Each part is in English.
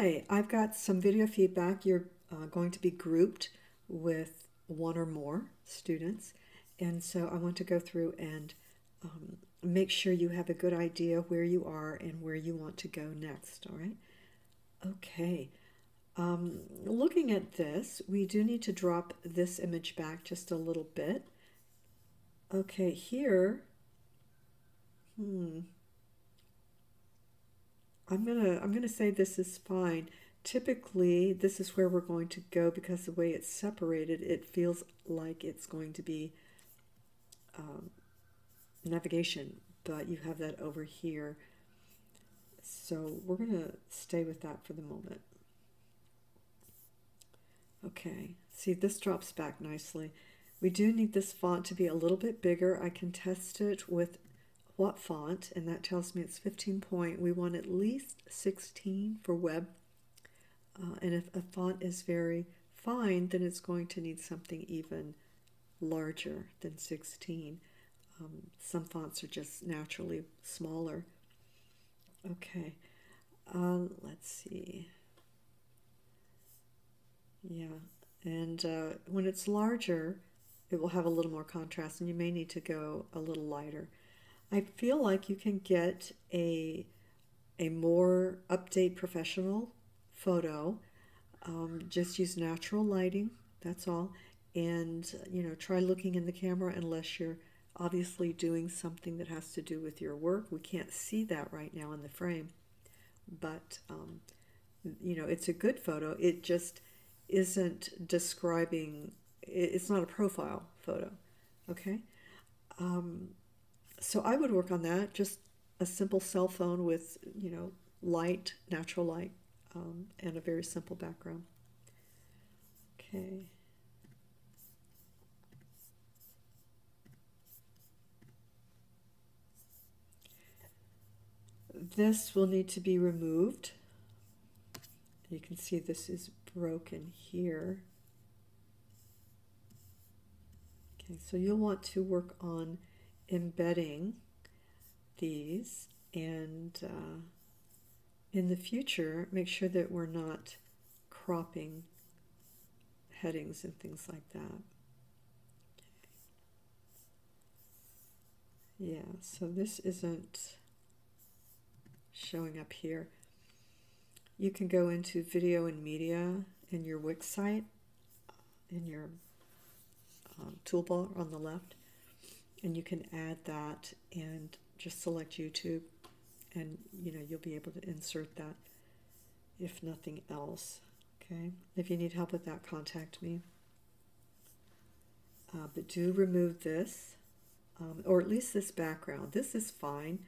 Hi, I've got some video feedback. You're going to be grouped with one or more students, and so I want to go through and make sure you have a good idea where you are and where you want to go next, all right? Okay. Looking at this, we do need to drop this image back just a little bit. Okay, here, I'm gonna say this is fine. Typically, this is where we're going to go because the way it's separated, it feels like it's going to be navigation, but you have that over here. So we're gonna stay with that for the moment. Okay, see, this drops back nicely. We do need this font to be a little bit bigger. I can test it with what font, and that tells me it's 15 point. We want at least 16 for web. And if a font is very fine, then it's going to need something even larger than 16. Some fonts are just naturally smaller. Okay, let's see. Yeah, and when it's larger, it will have a little more contrast, and you may need to go a little lighter. I feel like you can get a more update professional photo. Just use natural lighting, that's all. And, try looking in the camera unless you're obviously doing something that has to do with your work. We can't see that right now in the frame, but, it's a good photo. It just isn't describing, it's not a profile photo, okay? So I would work on that, just a simple cell phone with, light, natural light, and a very simple background. Okay. This will need to be removed. You can see this is broken here. Okay, so you'll want to work on embedding these, and in the future, make sure that we're not cropping headings and things like that. Yeah, so this isn't showing up here. You can go into video and media in your Wix site, in your toolbar on the left, and you can add that and just select YouTube, and you'll be able to insert that if nothing else. Okay, if you need help with that, contact me. But do remove this, or at least this background. This is fine.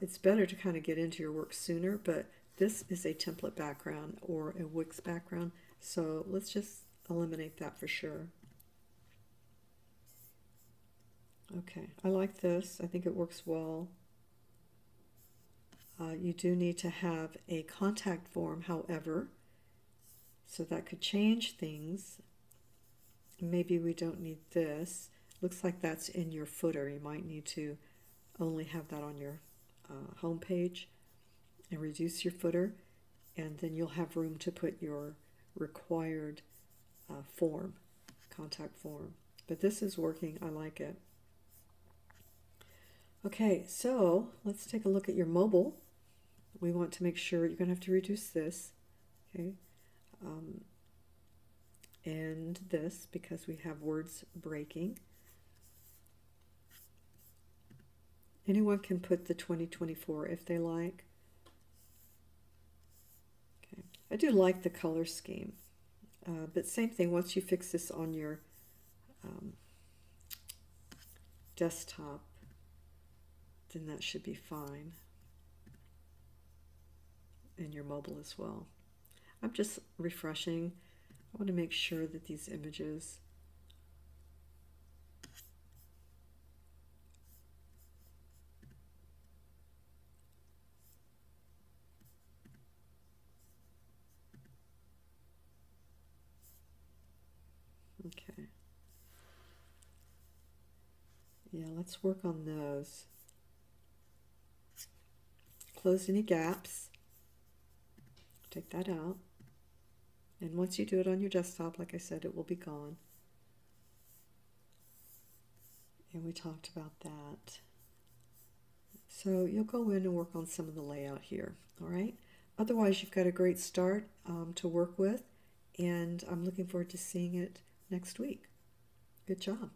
It's better to kind of get into your work sooner, but this is a template background or a Wix background, so let's just eliminate that for sure. Okay, I like this. I think it works well. You do need to have a contact form, however, so that could change things. Maybe we don't need this. Looks like that's in your footer. You might need to only have that on your home page and reduce your footer, and then you'll have room to put your required form, contact form. But this is working. I like it. Okay, so let's take a look at your mobile. We want to make sure you're going to have to reduce this, okay, and this because we have words breaking. Anyone can put the 2024 if they like. Okay, I do like the color scheme, but same thing, once you fix this on your desktop, then that should be fine, and your mobile as well. I'm just refreshing. I want to make sure that these images okay. Yeah, let's work on those. Close any gaps take that out. And once you do it on your desktop, like I said, it will be gone. And we talked about that. So you'll go in and work on some of the layout here, all right? Otherwise, you've got a great start to work with, and I'm looking forward to seeing it next week. Good job.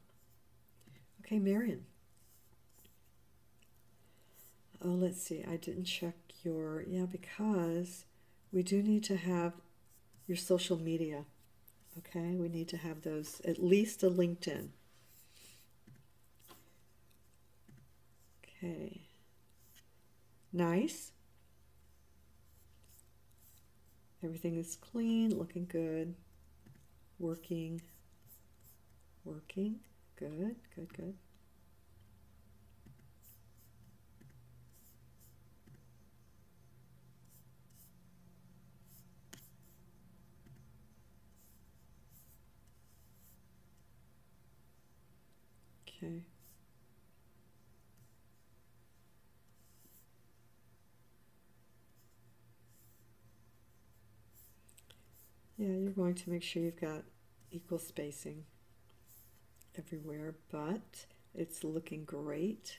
Okay, Marion. Oh, let's see. I didn't check your, because we do need to have your social media. Okay, we need to have those, at least a LinkedIn. Okay. Nice. Everything is clean, looking good. Working. Good, good, good. Okay. Yeah, you're going to make sure you've got equal spacing everywhere, but it's looking great.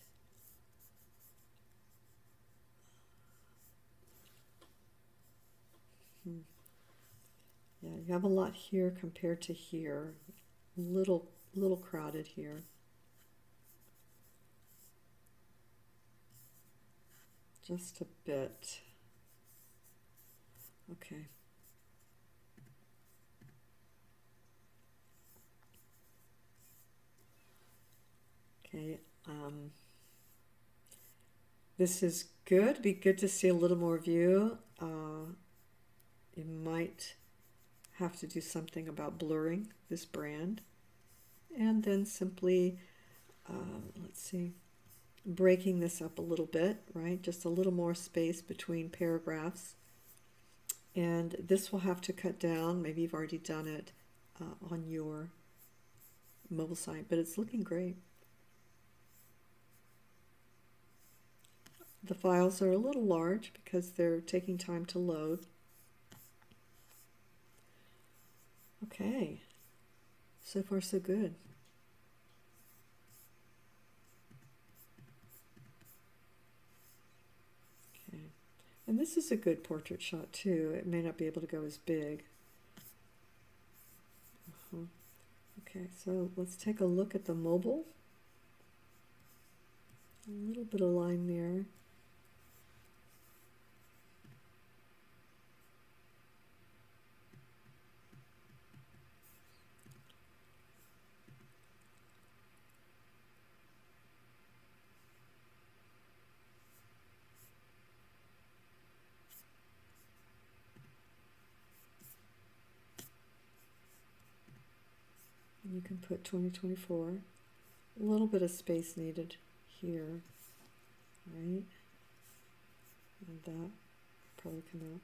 Yeah, you have a lot here compared to here. Little crowded here. Just a bit. Okay. Okay. This is good. Be good to see a little more view. You might have to do something about blurring this brand. And then simply, let's see, breaking this up a little bit, right? Just a little more space between paragraphs. And this will have to cut down. Maybe you've already done it on your mobile site, but it's looking great. The files are a little large because they're taking time to load. Okay, so far so good. Okay, and this is a good portrait shot too. It may not be able to go as big. Okay, so let's take a look at the mobile. A little bit of line there. You can put 2024. A little bit of space needed here, right? And that probably come out.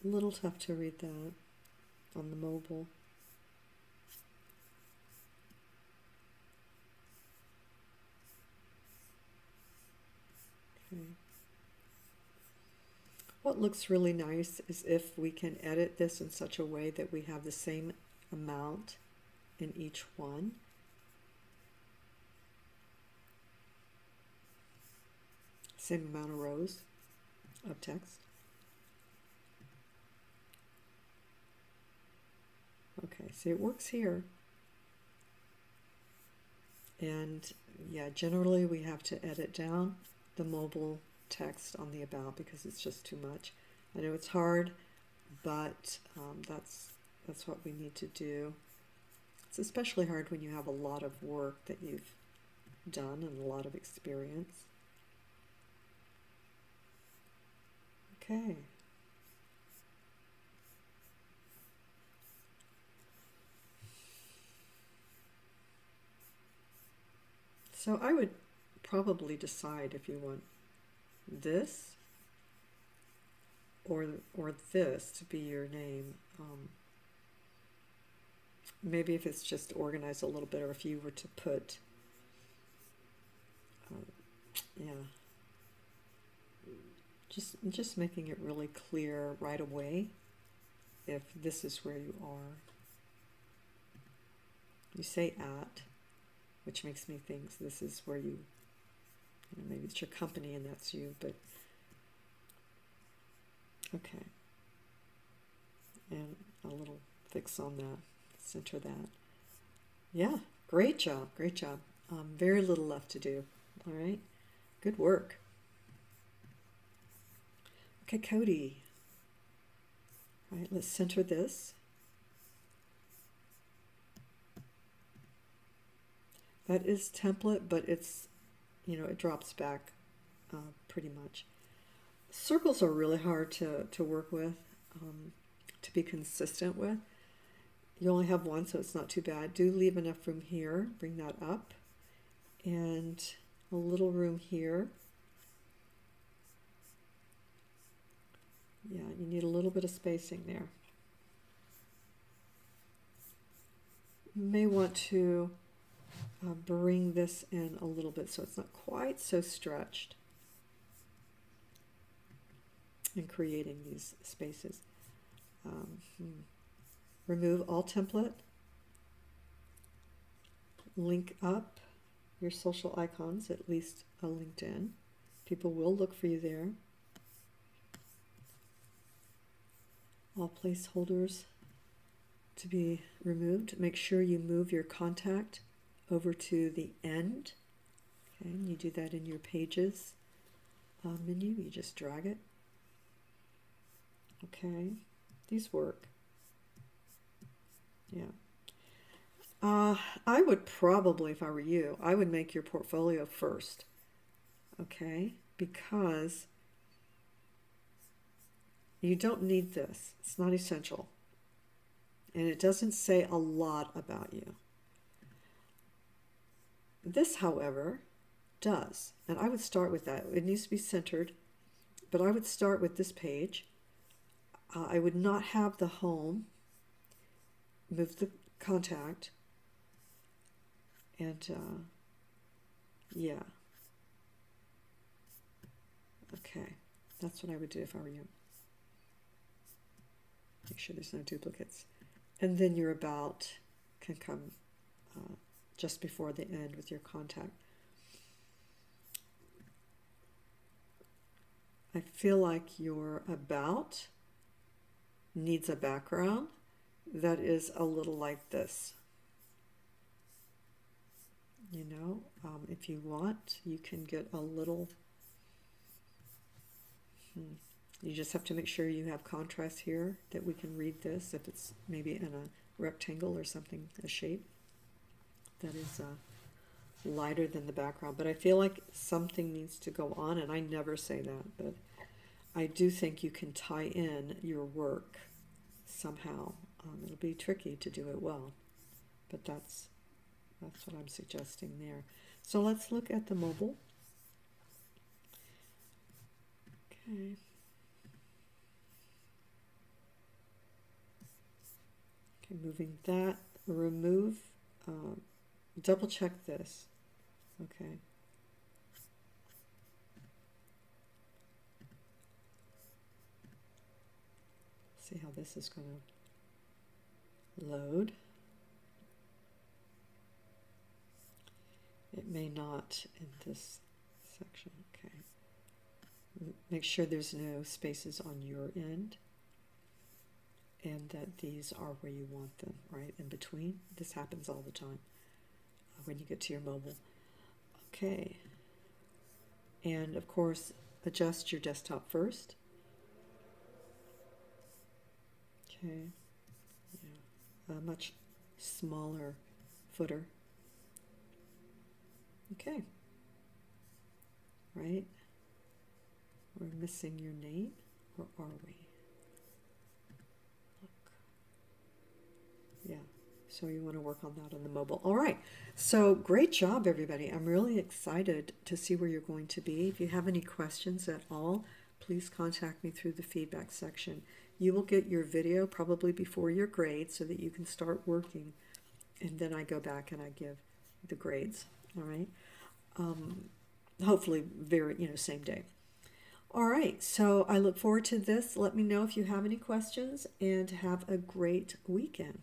A little tough to read that on the mobile. Okay. What looks really nice is if we can edit this in such a way that we have the same amount in each one. Same amount of rows of text. Okay, see, it works here. And yeah, generally we have to edit down the mobile text on the about because it's just too much. I know it's hard, but that's what we need to do. It's especially hard when you have a lot of work that you've done and a lot of experience. Okay. So I would probably decide if you want this or this to be your name. Maybe if it's just organized a little bit, or if you were to put, yeah. Just making it really clear right away if this is where you are. You say at, which makes me think this is where you know, maybe it's your company and that's you, but okay. And a little fix on that, center that. Yeah, great job, great job. Very little left to do, all right? Good work. Okay, Cody. All right, let's center this. That is template, but it's, you know, it drops back pretty much. Circles are really hard to work with, to be consistent with. You only have one, so it's not too bad. Do leave enough room here. Bring that up. And a little room here. Yeah, you need a little bit of spacing there. You may want to bring this in a little bit so it's not quite so stretched in creating these spaces. Remove all template. Link up your social icons, at least a LinkedIn. People will look for you there. All placeholders to be removed. Make sure you move your contact over to the end. Okay, and you do that in your pages menu. You just drag it. Okay, these work. Yeah. I would probably, if I were you, I would make your portfolio first. Okay, because you don't need this. It's not essential. And it doesn't say a lot about you. This, however, does. And I would start with that. It needs to be centered. But I would start with this page. I would not have the home. Move the contact. And, yeah. Okay. That's what I would do if I were you. Make sure there's no duplicates. And then your about can come just before the end with your contact. I feel like your about needs a background that is a little like this. You know, if you want, you can get a little... You just have to make sure you have contrast here, that we can read this, if it's maybe in a rectangle or something, a shape that is lighter than the background. But I feel like something needs to go on, and I never say that, but I do think you can tie in your work somehow. It'll be tricky to do it well, but that's what I'm suggesting there. So let's look at the mobile. Okay. Okay, moving that, remove, double check this. Okay. See how this is going to load. It may not in this section. Okay. Make sure there's no spaces on your end, and that these are where you want them, right in between. This happens all the time when you get to your mobile. Okay. And of course, adjust your desktop first. Okay. Yeah. A much smaller footer. Okay. Right. We're missing your name, or are we? Look. Yeah. So you want to work on that on the mobile. All right. So great job, everybody. I'm really excited to see where you're going to be. If you have any questions at all, please contact me through the feedback section. You will get your video probably before your grade so that you can start working. And then I go back and I give the grades. All right. Hopefully same day. All right, so I look forward to this. Let me know if you have any questions and have a great weekend.